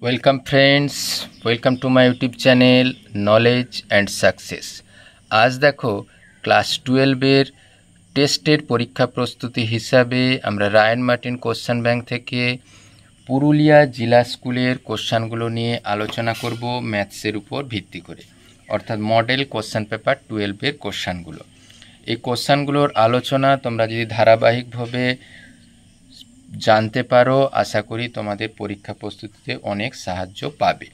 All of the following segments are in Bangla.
Welcome friends, welcome to my YouTube channel knowledge and success. আজ দেখো ক্লাস 12-এর টেস্টের পরীক্ষা প্রস্তুতি হিসাবে আমরা রায়ন মার্টিন কোশ্চেন ব্যাংক থেকে পুরুলিয়া জেলা স্কুলের কোশ্চেনগুলো নিয়ে আলোচনা করব ম্যাথসের উপর ভিত্তি করে, অর্থাৎ মডেল কোশ্চেন পেপার 12-এর কোশ্চেনগুলো। এই কোশ্চেনগুলোর আলোচনা তোমরা যদি ধারাবাহিকভাবে জানতে পারো, আশা করি তোমাদের পরীক্ষা প্রস্তুতিতে অনেক সাহায্য পাবে।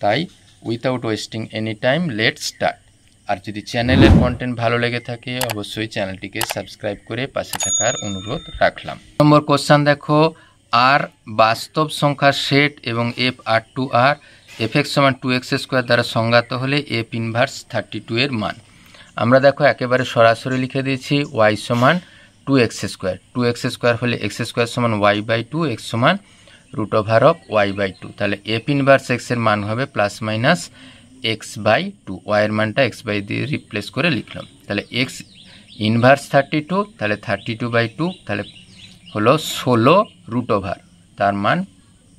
তাই without wasting any time let's start. আর যদি চ্যানেলের কন্টেন্ট ভালো লেগে থাকে অবশ্যই চ্যানেলটিকে সাবস্ক্রাইব করে পাশে থাকার অনুরোধ রাখলাম। নম্বর কোশ্চেন দেখো, আর বাস্তব সংখ্যার সেট এবং এফ আর টু আর এফ এক্স সমান 2x² দ্বারা সংজ্ঞাত হলে এফ ইনভার্স 32 এর মান। আমরা দেখো একেবারে সরাসরি লিখে দিয়েছি y সমান 2x²। 2x² হলে x² সমান y/2, x সমান √y/2। তাহলে এফ ইনভার্স x এর মান হবে প্লাস মাইনাস x/2। y এর মানটা x দিয়ে রিপ্লেস করে লিখলাম। তাহলে x ইনভার্স 32, তাহলে 32/2 তাহলে হলো 16 তার মান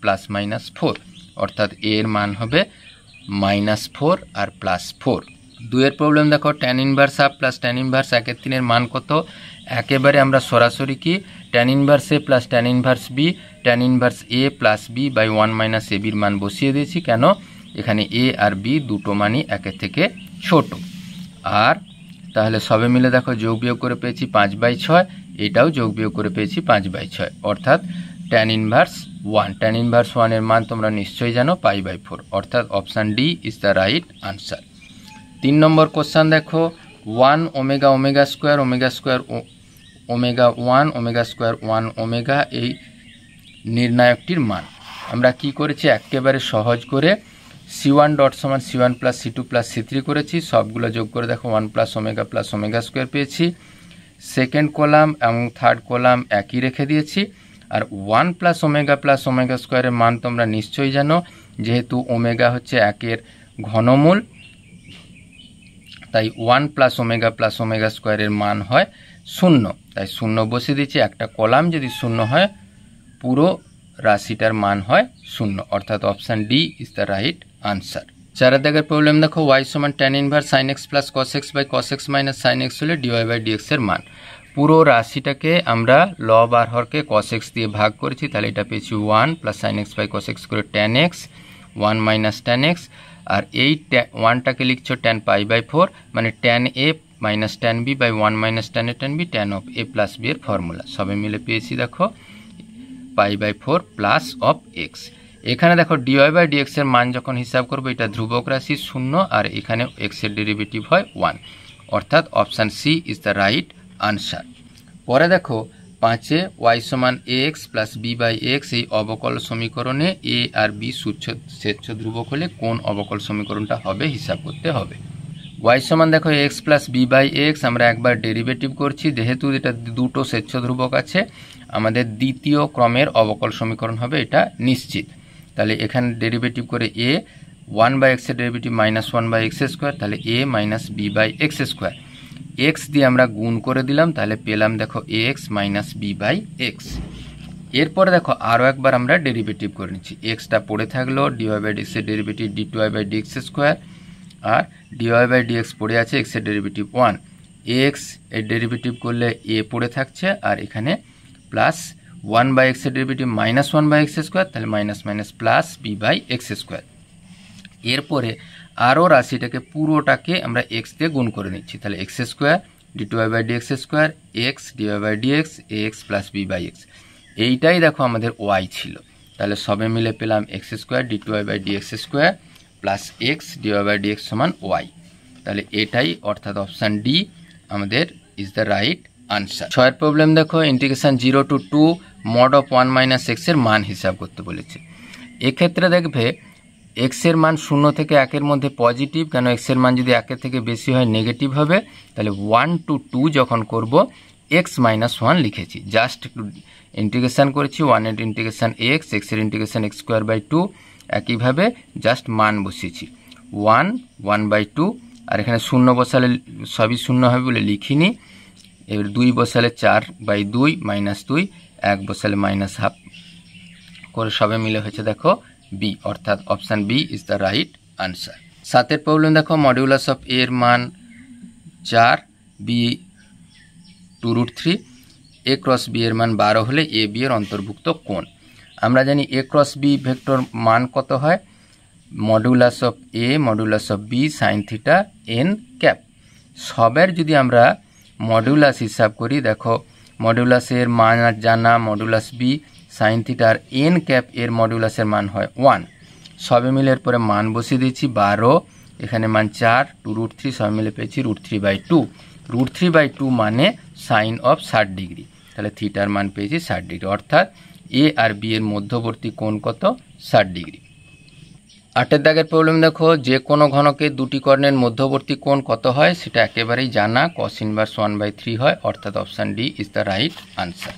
প্লাস মাইনাস 4, অর্থাৎ এর মান হবে -4 আর +4। 2 প্রবলেম দেখো, tan inverse half plus tan inverse 1/3 মান কত? একেবারে আমরা সরাসরি কি tan inverse a plus tan inverse b tan inverse a plus b by 1 minus a বির মান বসিয়ে দিয়েছি। কেন? এখানে a আর b দুটো মানই একের থেকে ছোট। আর তাহলে সবে মিলে দেখো যোগ বিয়োগ করে পেয়েছি 5/6, এটাও যোগ বিয়োগ করে পেয়েছি 5/6, অর্থাৎ tan ইনভার্স 1। tan ইনভার্স 1 এর মান তোমরা নিশ্চয়ই জানো π/4, অর্থাৎ option D is the right answer. 3 number question দেখো, 1 omega omega square omega square omega 1 omega square 1 omega এই নির্ণায়কটির মান। আমরা কি করেছি? একেবারে সহজ করে c1 ডট সমান c1 plus c2 plus c3 করেছি। সবগুলো যোগ করে দেখো 1 প্লাস ওমেগা স্কোয়ার পেয়েছি। সেকেন্ড কলাম এবং থার্ড কলাম একই রেখে দিয়েছি। আর 1 প্লাস ওমেগা স্কোয়ারের মান তোমরা নিশ্চয়ই জানো, যেহেতু ওমেগা হচ্ছে একের ঘনমূল, তাই 1 প্লাস ওমেগা স্কোয়ারের মান হয় 0। তাই 0 বসিয়ে দিচ্ছি। একটা কলাম যদি 0 হয় পুরো রাশিটার মান হয় 0, অর্থাৎ option D is the right answer. 4 দাগের প্রবলেম দেখো, y সমান tan inverse sin x plus cos x by cos x minus sin x হলে dy/dx এর মান। পুরো রাশিটাকে আমরা লব আর হরকে cos x দিয়ে ভাগ করেছি, তাহলে এটা পেয়েছি 1 plus sin x by cos x করে tan x 1 minus tan x। আর এই 1টাকে লিখছো tan π/4, মানে tan a minus tan b by 1 minus tan a tan b tan of a plus b এর ফর্মুলা। সবে মিলে পেয়েছি দেখো π/4 প্লাস অফ x। এখানে দেখো dy/dx এর মান যখন হিসাব করবো, এটা ধ্রুবক রাশি 0 আর এখানে x এর ডেরিভেটিভ হয় 1, অর্থাৎ option C is the right answer. পরে দেখো 5-এ y সমান ax প্লাস b/x এই অবকল সমীকরণে a আর b স্বেচ্ছ ধ্রুবক হলে কোন অবকল সমীকরণটা হবে হিসাব করতে হবে। y সমান দেখো x প্লাস b/x, আমরা একবার ডেরিভেটিভ করছি, যেহেতু এটা দুটো স্বেচ্ছ ধ্রুবক আছে আমাদের দ্বিতীয় ক্রমের অবকল সমীকরণ হবে, এটা নিশ্চিত। তাহলে এখানে ডেরিভেটিভ করে a 1/x এর ডেরিভেটিভ -1/x², তাহলে a মাইনাস b/x²। x দিয়ে আমরা গুণ করে দিলাম, তাহলে পেলাম দেখো ax মাইনাস b/x। এরপরে দেখো আরও একবার আমরা ডেরিভেটিভ করে নিচ্ছি। এক্সটা পড়ে থাকলো, dy/dx এর ডেরিভেটিভ d2y/dx², আর dy/dx পড়ে আছে x এর ডেরিভেটিভ 1। x এর ডেরিভেটিভ করলে a পড়ে থাকছে, আর এখানে প্লাস 1/x এর ডেরিভেটিভ -1/x², তাহলে মাইনাস মাইনাস প্লাস b/x²। এরপরে আরও রাশিটাকে পুরোটাকে আমরা x দিয়ে গুণ করে নিচ্ছি, তাহলে x² d2y/dx² x dy/dx ax plus b/x। এইটাই দেখো আমাদের y ছিল, তাহলে সবে মিলে পেলাম x² d2y/dx² plus x dy/dx সমান y। তাহলে এটাই অর্থাৎ অপশান ডি আমাদের is the right answer. 6 problem দেখো, integration 0 to 2 mod of 1 minus x এর মান হিসাব করতে বলেছে। এক্ষেত্রে দেখবে x এর মান 0 থেকে 1 মধ্যে পজিটিভ, কেন x এর মান যদি 1 থেকে বেশি হয় নেগেটিভ হবে। তাহলে 1 to 2 যখন করব x মাইনাস 1 লিখেছি, জাস্ট একটু ইন্টিগ্রেশন করেছি। 1 এর ইন্টিগ্রেশন x, x এর ইন্টিগ্রেশন x²/2, একইভাবে জাস্ট মান বসিয়েছি 1 1/2। আর এখানে 0 বসালে সবই 0 হবে বলে লিখিনি। এবার 2 বসালে 4/2 -2, 1 বসালে -1/2 করে সবে মিলে হয়েছে দেখো বি, অর্থাৎ option B is the right answer. 7 problem দেখো, মডিউলাস অফ এ এর মান 4, বি 2√3, এ ক্রস বি এর মান 12 হলে এ বি এর অন্তর্ভুক্ত কোণ। আমরা জানি এ ক্রস বি ভেক্টর মান কত হয়, modulus of a modulus of b sine theta n cap. সবের যদি আমরা মডুলাস হিসাব করি, দেখো মডুলাস এর মান জানা, মডুলাস বি সাইন থিটা আর এন ক্যাপ এর মডুলাসের মান হয় 1। সবে মিলে এরপরে মান বসিয়ে দিয়েছি 12, এখানে মান 4, 2√3, সবে মিলে পেয়েছি √3/2। √3/2 মানে সাইন অফ 60 ডিগ্রি, তাহলে থিটার মান পেয়েছি 60 ডিগ্রি, অর্থাৎ এ আর বি এর মধ্যবর্তী কোণ কত, 60 ডিগ্রি। 8 দাগের প্রবলেম দেখো, যে কোনো ঘনকের দুটি কর্ণের মধ্যবর্তী কোণ কত হয় সেটা একেবারেই জানা, cos ইনভার্স 1/3 হয়, অর্থাৎ option D is the right answer.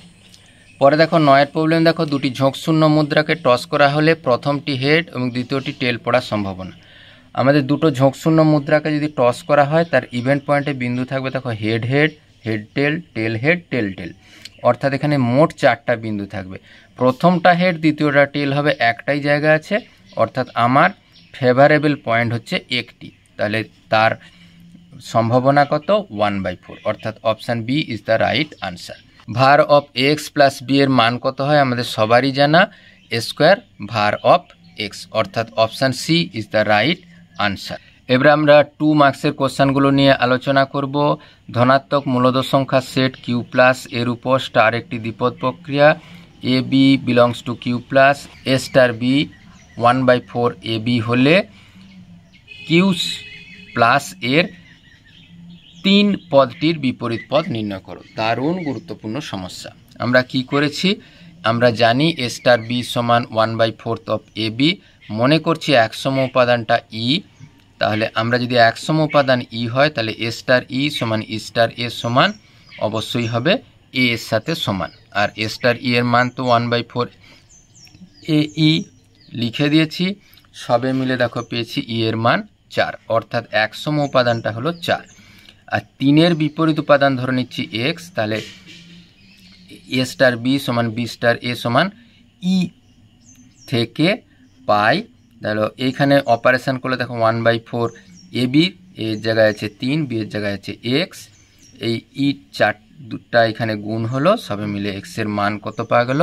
পরে দেখো 9 প্রবলেম দেখো, দুটি ঝোঁকশূন্য মুদ্রাকে টস করা হলে প্রথমটি হেড এবং দ্বিতীয়টি টেল পড়ার সম্ভাবনা। আমাদের দুটো ঝোঁকশূন্য মুদ্রাকে যদি টস করা হয় তার ইভেন্ট পয়েন্টে বিন্দু থাকবে দেখো head head, head tail, tail head, tail tail, অর্থাৎ এখানে মোট 4টা বিন্দু থাকবে। প্রথমটা হেড, দ্বিতীয়টা টেল হবে, একটাই জায়গা আছে, অর্থাৎ আমার ফেভারেবল পয়েন্ট হচ্ছে একটি, তাহলে তার সম্ভাবনা কত, 1/4, অর্থাৎ option B is the right answer. Var of x plus b এর মান কত হয় আমাদের সবারই জানা, a square var of x, অর্থাৎ option C is the right answer. এবারে আমরা 2 মার্কসের কোশ্চেনগুলো নিয়ে আলোচনা করব। ধনাত্মক মূলদ সংখ্যার সেট কিউ প্লাস এর উপর স্টার একটি দ্বিপদ প্রক্রিয়া, A B belongs to Q plus, A star B 1/4 A B হলে কিউ প্লাস এর 3 পদটির বিপরীত পদ নির্ণয় করো। দারুণ গুরুত্বপূর্ণ সমস্যা। আমরা কি করেছি, আমরা জানি এ স্টার বি সমান 1/4 অফ এ বি, মনে করছি একসম উপাদানটা ই, তাহলে আমরা যদি একসম উপাদান ই হয় তাহলে এ স্টার ই সমান ই স্টার এ সমান অবশ্যই হবে এ এর সাথে সমান, আর এ স্টার ই এর মান তো 1/4 এ ই লিখে দিয়েছি, সবে মিলে দেখো পেয়েছি ই এর মান 4, অর্থাৎ একসম উপাদানটা হলো 4। আর 3-এর বিপরীত উপাদান ধরে নিচ্ছি এক্স, তাহলে এ স্টার বি সমান বি স্টার এ সমান ই থেকে পাই, তাহলে এইখানে অপারেশন করলে দেখো 1/4 এ বি এর জায়গায় আছে 3, বি এর জায়গায় আছে এক্স, এই ই 4টা এখানে গুণ হলো, সবে মিলে এক্স এর মান কত পাওয়া গেল,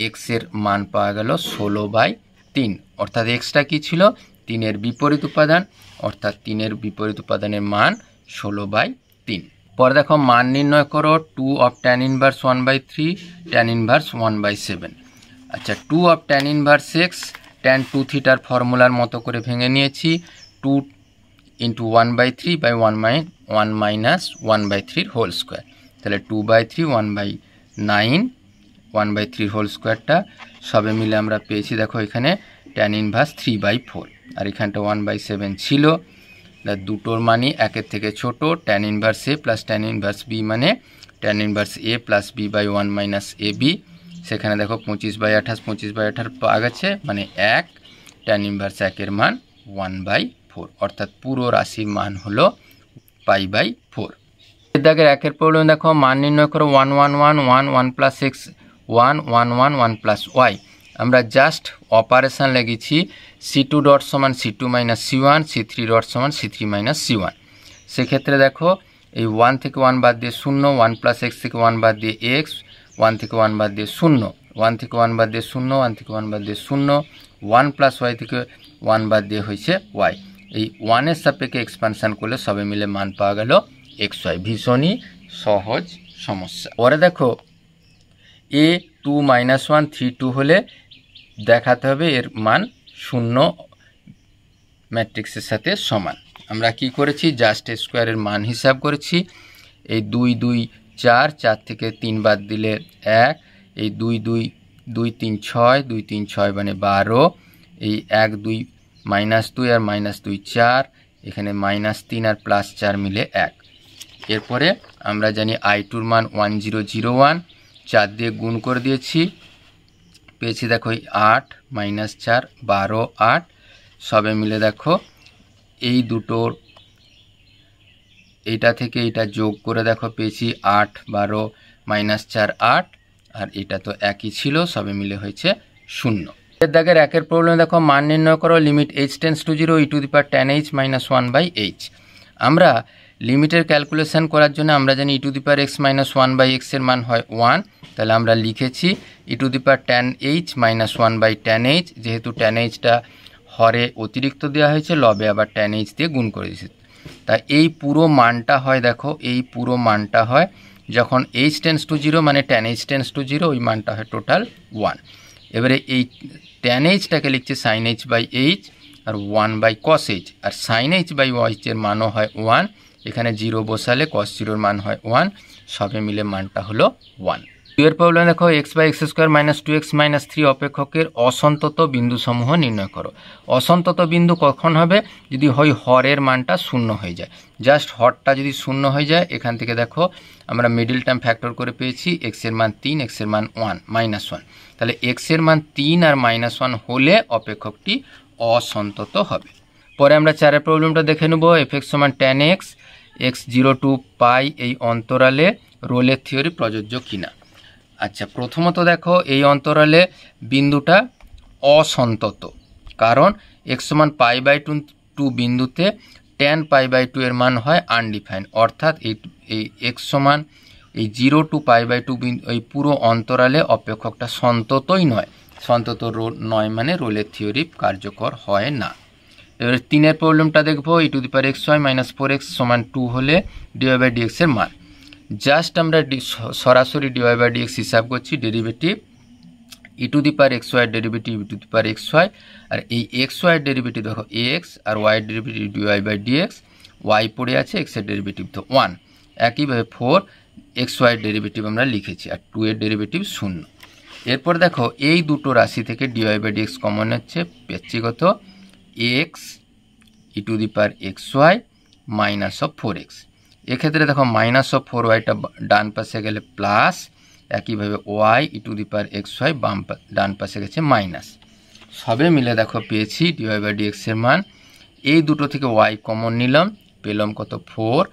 এক্স এর মান পাওয়া গেল 16/3, অর্থাৎ এক্সটা কি ছিল, 3-এর বিপরীত উপাদান, অর্থাৎ 3-এর বিপরীত উপাদানের মান 16/3। পরে দেখো মান নির্ণয় করো 2 of tan inverse 1/3, tan inverse 1/7। আচ্ছা, 2 of tan inverse x tan 2 থিটার ফর্মুলার মতো করে ভেঙে নিয়েছি, 2 × 1/3/1 মাইনাস 1/3 হোল স্কোয়ার, তাহলে 2/3 1/9 1/3 হোল স্কোয়ারটা, সবে মিলে আমরা পেয়েছি দেখো এখানে tan ইনভার্স 3/4, আর এখানটা 1/7 ছিল, দুটোর মানই একের থেকে ছোট, tan inverse a plus tan inverse b মানে tan inverse a plus b by 1 minus a b, সেখানে দেখো 25/28 25/18 পাওয়া গেছে, মানে 1, tan ইনভার্স 1-এর মান 1/4, অর্থাৎ পুরো রাশির মান হলো π/4। দাগের 1-এর প্রবলেম দেখো, মান নির্ণয় করো 1 1 1 1 1 প্লাস এক্স 1 1 1 1 প্লাস ওয়াই। আমরা জাস্ট অপারেশন লেগেছি c2 ডট সমান c2 minus c1, c3 dot সমান c3 মাইনাস c1। সেক্ষেত্রে দেখো এই 1 থেকে 1 বাদ দিয়ে 0, 1 প্লাস এক্স থেকে 1 বাদ দিয়ে এক্স, 1 থেকে 1 বাদ দিয়ে 0, 1 থেকে 1 বাদ দিয়ে 0, 1 থেকে 1 বাদ দিয়ে 0, 1 প্লাস ওয়াই থেকে 1 বাদ দিয়ে হয়েছে ওয়াই। এই 1-এর সাপেক্ষে এক্সপানশন করলে সবে মিলে মান পাওয়া গেল এক্স ওয়াই। ভীষণই সহজ সমস্যা। পরে দেখো এ 2 - 1 3 2 হলে দেখাতে হবে এর মান 0 ম্যাট্রিক্সের সাথে সমান। আমরা কি করেছি, জাস্ট স্কোয়ারের মান হিসাব করেছি। এই 2 2 4, 4 থেকে 3 বাদ দিলে 1, এই 2 2 2 3 6, 2 3 6 মানে 12, এই 1 2 -2 আর -2 4, এখানে -3 আর +4 মিলে 1। এরপরে আমরা জানি i2-র মান 1001, 4 দিয়ে গুণ করে দিয়েছি, পেয়েছি দেখো 8 - 4 12 8, সবে মিলে দেখো এই দুটোর এইটা থেকে এটা যোগ করে দেখো পেয়েছি 8 12 - 4 8, আর এটা তো একই ছিল, সবে মিলে হয়েছে 0। এর দাগের একের প্রবলেম দেখো, মান নির্ণয় করো limit h tends to 0 e to the power tan h minus 1/h। আমরা লিমিটের ক্যালকুলেশন করার জন্য আমরা জানি e to the power x minus 1/x এর মান হয় 1, তাহলে আমরা লিখেছি e to the power tan h minus 1/tan h। যেহেতু tan hটা হরে অতিরিক্ত দেওয়া হয়েছে, লবে আবার tan h দিয়ে গুণ করে দিয়েছে, তাই এই পুরো মানটা হয়, দেখো এই পুরো মানটা হয় যখন h টেন্স টু 0 মানে tan h টেন্স টু 0, ওই মানটা হয় টোটাল 1। এবারে এই tan hটাকে লিখছে sin h/h আর 1/cos h, আর sin h/h এর মানও হয় 1। এখানে 0 বসালে cos 0 এর মান হয় 1, সবে মিলে মানটা হলো 1। এর প্রবলেম দেখো, x/x² - 2x - 3 অপেক্ষকের অসন্তত বিন্দুসমূহ নির্ণয় করো। অসন্তত বিন্দু কখন হবে? যদি হয় হরের মানটা 0 হয়ে যায়। জাস্ট হরটা যদি 0 হয়ে যায়, এখান থেকে দেখো আমরা মিডল টার্ম ফ্যাক্টর করে পেয়েছি x এর মান 3, x এর মান 1 -1। তাহলে x এর মান 3 আর -1 হলে অপেক্ষকটি অসন্তত হবে। পরে আমরা 4 প্রবলেমটা দেখে নেব। fx = tan x, x 0 to π এই অন্তরালে রোলের থিওরি প্রযোজ্য কিনা। আচ্ছা, প্রথমত দেখো এই অন্তরালে বিন্দুটা অসন্তত, কারণ x = π/2 বিন্দুতে tan π/2 এর মান হয় আনডিফাইন্ড, অর্থাৎ এই x সমান এই 0 to π/2 বিন্দু এই পুরো অন্তরালে অপেক্ষকটা সন্ততই নয়। সন্তত নয় মানে রোলের থিওরি কার্যকর হয় না। এবার 3 প্রবলেমটা দেখবো। e to the power xy - 4x = 2 হলে dy/dx এর মান। জাস্ট আমরা সরাসরি dy/dx হিসাব করছি, derivative e to the power xy এর derivative e to the power xy, আর এই xy এর ডেরিভেটিভ দেখো ax, আর y এর ডেরিভেটিভ dy/dx, y পড়ে আছে, x এর ডেরিভেটিভ তো 1। একইভাবে 4xy এর ডেরিভেটিভ আমরা লিখেছি, আর 2 এর ডেরিভেটিভ 0। এরপর দেখো এই দুটো রাশি থেকে dy/dx কমন হচ্ছে, পেয়েছি কত x e to the power xy - 4x। এক্ষেত্রে দেখো -4yটা ডান পাশে গেলে প্লাস, একইভাবে y e to the power xy ডান পাশে গেছে মাইনাস। সবে মিলে দেখো পেয়েছি dy/dx এর মান। এই দুটো থেকে y কমন নিলাম, পেলাম কত 4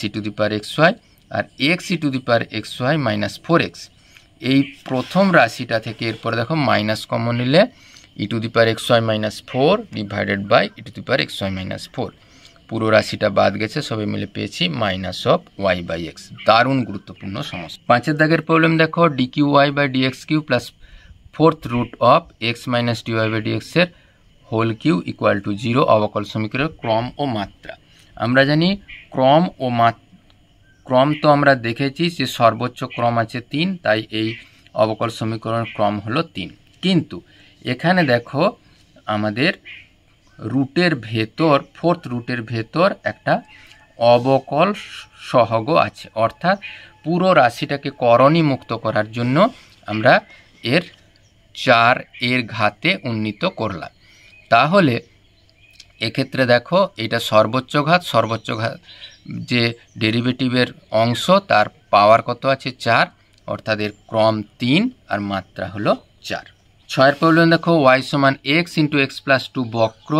- e to the power xy, আর x e to the power xy - 4x। এই প্রথম রাশিটা থেকে এরপরে দেখো মাইনাস কমন নিলে e to the power xy - 4 divided by e to the power xy - 4। পুরো রাশিটা বাদ গেছে, সবে মিলে পেয়েছি -y/x। দারুণ গুরুত্বপূর্ণ সমস্যা। 5 দাগের প্রবলেম দেখো, dqy/dx³ plus 4th root of x - dy/dx এর হোল কিউ ইকুয়াল টু 0 অবকল সমীকরণের ক্রম ও মাত্রা। আমরা জানি ক্রম তো আমরা দেখেছি যে সর্বোচ্চ ক্রম আছে 3, তাই এই অবকল সমীকরণের ক্রম হলো 3। কিন্তু এখানে দেখো আমাদের রুটের ভেতর, 4th রুটের ভেতর একটা অবকল সহগ আছে, অর্থাৎ পুরো রাশিটাকে করণী মুক্ত করার জন্য আমরা এর 4 এর ঘাতে উন্নীত করলাম। তাহলে এক্ষেত্রে দেখো এটা সর্বোচ্চ ঘাত যে ডেরিভেটিভের অংশ তার পাওয়ার কত আছে 4, অর্থাৎ এর ক্রম 3 আর মাত্রা হলো 4। 6 প্রবলেম দেখো, y = x × x + 2 বক্র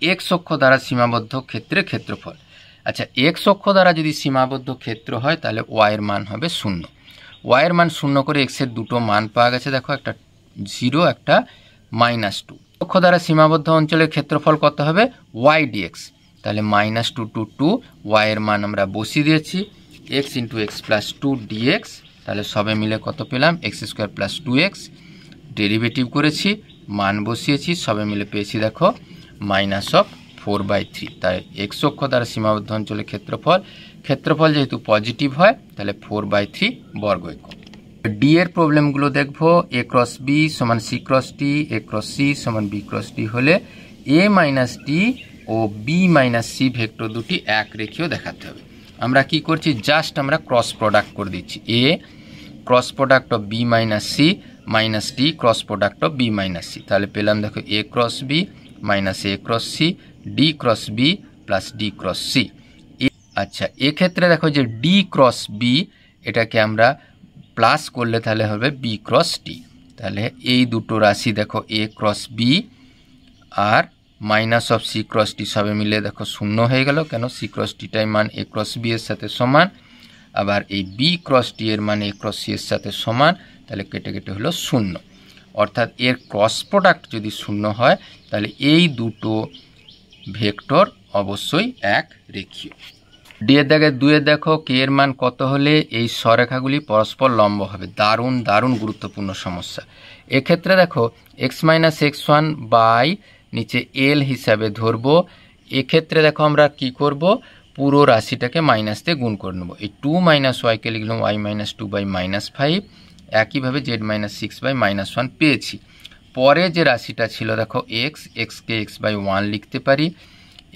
x অক্ষ দ্বারা সীমাবদ্ধ ক্ষেত্রের ক্ষেত্রফল। আচ্ছা, x অক্ষ দ্বারা যদি সীমাবদ্ধ ক্ষেত্র হয় তাহলে y এর মান হবে 0। y এর মান 0 করে x এর দুটো মান পাওয়া গেছে, দেখো একটা 0 একটা -2। অক্ষ দ্বারা সীমাবদ্ধ অঞ্চলের ক্ষেত্রফল কত হবে y dx, তাহলে -2 to 2, y এর মান আমরা বসিয়ে দিয়েছি x × x + 2 dx, তাহলে সবে মিলে কত পেলাম x² + 2x। ডেরিভেটিভ করেছি, মান বসিয়েছি, সবে মিলে পেয়েছি দেখো -4/3। তাই x অক্ষ দ্বারা সীমাবদ্ধ অঞ্চলের ক্ষেত্রফল যেহেতু পজিটিভ হয় তাহলে 4/3 বর্গ একক। ডি এর প্রবলেমগুলো দেখবো। a × b = c × d, a × c = b × d হলে a - d ও b - c ভেক্টর দুটি এক রেখীয় দেখাতে হবে। আমরা কি করছি, জাস্ট আমরা ক্রস প্রোডাক্ট করে দিচ্ছি, a cross product of b - c - d cross product of b - c। তাহলে পেলাম দেখো a × b - a × c, d × b + d × c। আচ্ছা, এক্ষেত্রে দেখো যে d × b এটাকে আমরা প্লাস করলে তাহলে হবে b × d। তাহলে এই দুটো রাশি দেখো a × b R -c × d সবে মিলে দেখো 0 হয়ে গেল, কেন c × dটাই মান a × b এর সাথে সমান, আবার এই b × d এর মান a × c এর সাথে সমান, তাহলে কেটে কেটে হলো 0। অর্থাৎ এর ক্রস প্রোডাক্ট যদি শূন্য হয় তাহলে এই দুটো ভেক্টর অবশ্যই এক রেখীয়। ডি এর দাগে 2 দেখো কে এর মান কত হলে এই সরেখাগুলি পরস্পর লম্ব হবে। দারুণ দারুণ গুরুত্বপূর্ণ সমস্যা। এক্ষেত্রে দেখো এক্স মাইনাস x1 বাই নিচে এল হিসাবে ধরবো। এক্ষেত্রে দেখো আমরা কি করব, পুরো রাশিটাকে মাইনাস দিয়ে গুণ করে নেব। এই 2 মাইনাস ওয়াইকে লিখলাম y মাইনাস 2 বাই মাইনাস 5, একইভাবে z মাইনাস 6 বাই মাইনাস 1 পেয়েছি। পরে যে রাশিটা ছিল দেখো এক্সকে x বাই 1 লিখতে পারি।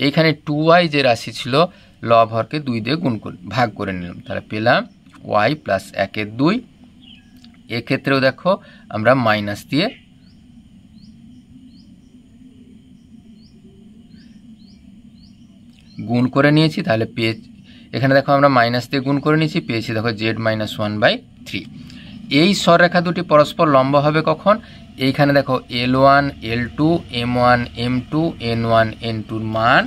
এইখানে 2y যে রাশি ছিল লব হরকে 2 দিয়ে ভাগ করে নিলাম, তাহলে পেলাম y প্লাস 1/2। এক্ষেত্রেও দেখো আমরা মাইনাস দিয়ে গুণ করে নিয়েছি, তাহলে এখানে দেখো আমরা মাইনাস দিয়ে গুণ করে নিয়েছি, পেয়েছি দেখো z মাইনাস 1/3। এই সররেখা দুটি পরস্পর লম্ব হবে কখন, এইখানে দেখো L1 L2 M1 M2 N1 N2 মান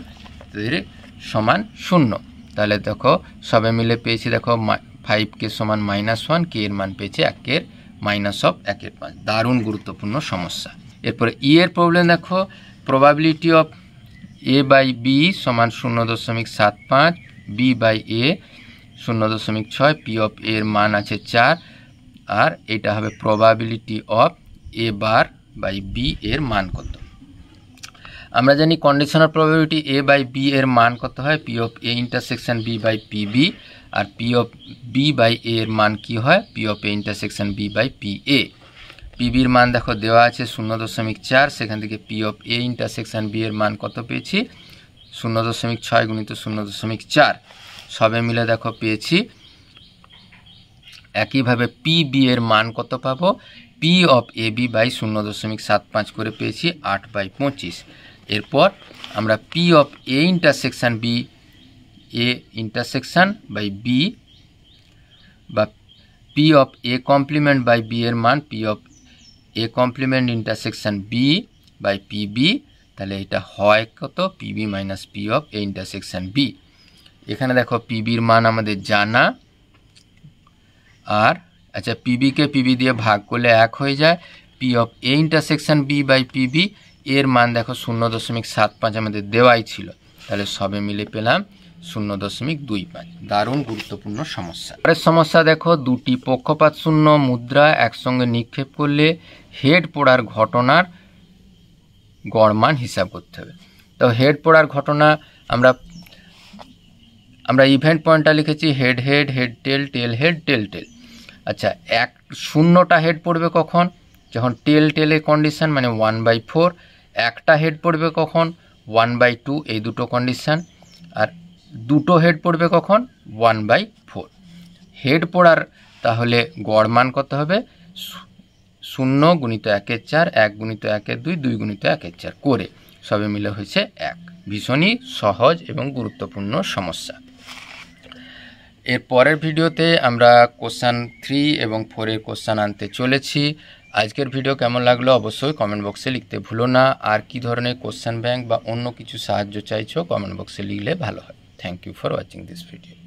সমান 0। তাহলে দেখো সবে মিলে পেয়েছি দেখো 5k সমান -1, k এর মান পেয়েছি 1 এর মাইনাস অফ 1/5। দারুণ গুরুত্বপূর্ণ সমস্যা। এরপরে ই এর প্রবলেম দেখো, probability of a by b সমান 0.75, b by a 0.6, p of a এর মান আছে 4, আর এটা হবে probability of a bar by b এর মান কত। আমরা জানি conditional probability a by b এর মান কত হয়, p of a intersection b by pb, আর p of b by a এর মান কি হয়, p of a intersection b by pa। pb এর মান দেখো দেওয়া আছে 0.4, সেখান থেকে p of a intersection b এর মান কত পেয়েছি 0.6 গুণিত 0.4, সবে মিলে দেখো পেয়েছি। একইভাবে pb এর মান কত পাবো, p অফ ab বাই 0.75 করে পেয়েছি 8/25। এরপর আমরা p of a intersection b a intersection by b বা p of a complement by b এর মান p of a complement intersection b by pb, তাহলে এটা হয় কত pb minus p of a intersection b। এখানে দেখো pb এর মান আমাদের জানা, আর আচ্ছা pb কে pb দিয়ে ভাগ করলে 1 হয়ে যায়। p of a intersection b by pb এর মান দেখো 0.75 আমাদের দেওয়াই ছিল, তাহলে সবে মিলে পেলাম 0.25। দারুণ গুরুত্বপূর্ণ সমস্যা। পরের সমস্যা দেখো, দুটি পক্ষপাত শূন্য মুদ্রা একসঙ্গে নিক্ষেপ করলে হেড পড়ার ঘটনার গড় মান হিসাব করতে হবে। তো হেড পড়ার ঘটনা আমরা ইভেন্ট পয়েন্টটা লিখেছি head head head tail tail head tail tail. আচ্ছা, শূন্যটা হেড পড়বে কখন, যখন টেল টেলের কন্ডিশন মানে 1/4, একটা হেড পড়বে কখন 1/2, এই দুটো কন্ডিশন, আর দুটো হেড পড়বে কখন 1/4। হেড পড়ার তাহলে গড় মান কত হবে 0 গুণিত 1/4, 1 গুণিত 1/2, 2 গুণিত 1/4 করে সবে মিলে হয়েছে 1। ভীষণই সহজ এবং গুরুত্বপূর্ণ সমস্যা। এর পরের ভিডিওতে আমরা কোশ্চেন 3 এবং 4 এর কোশ্চেন আনতে চলেছি। আজকের ভিডিও কেমন লাগলো অবশ্যই কমেন্ট বক্সে লিখতে ভুলো না। আর কি ধরনের কোশ্চেন ব্যাংক বা অন্য কিছু সাহায্য চাইছো কমেন্ট বক্সে লিখলে ভালো হয়। Thank you for watching this video.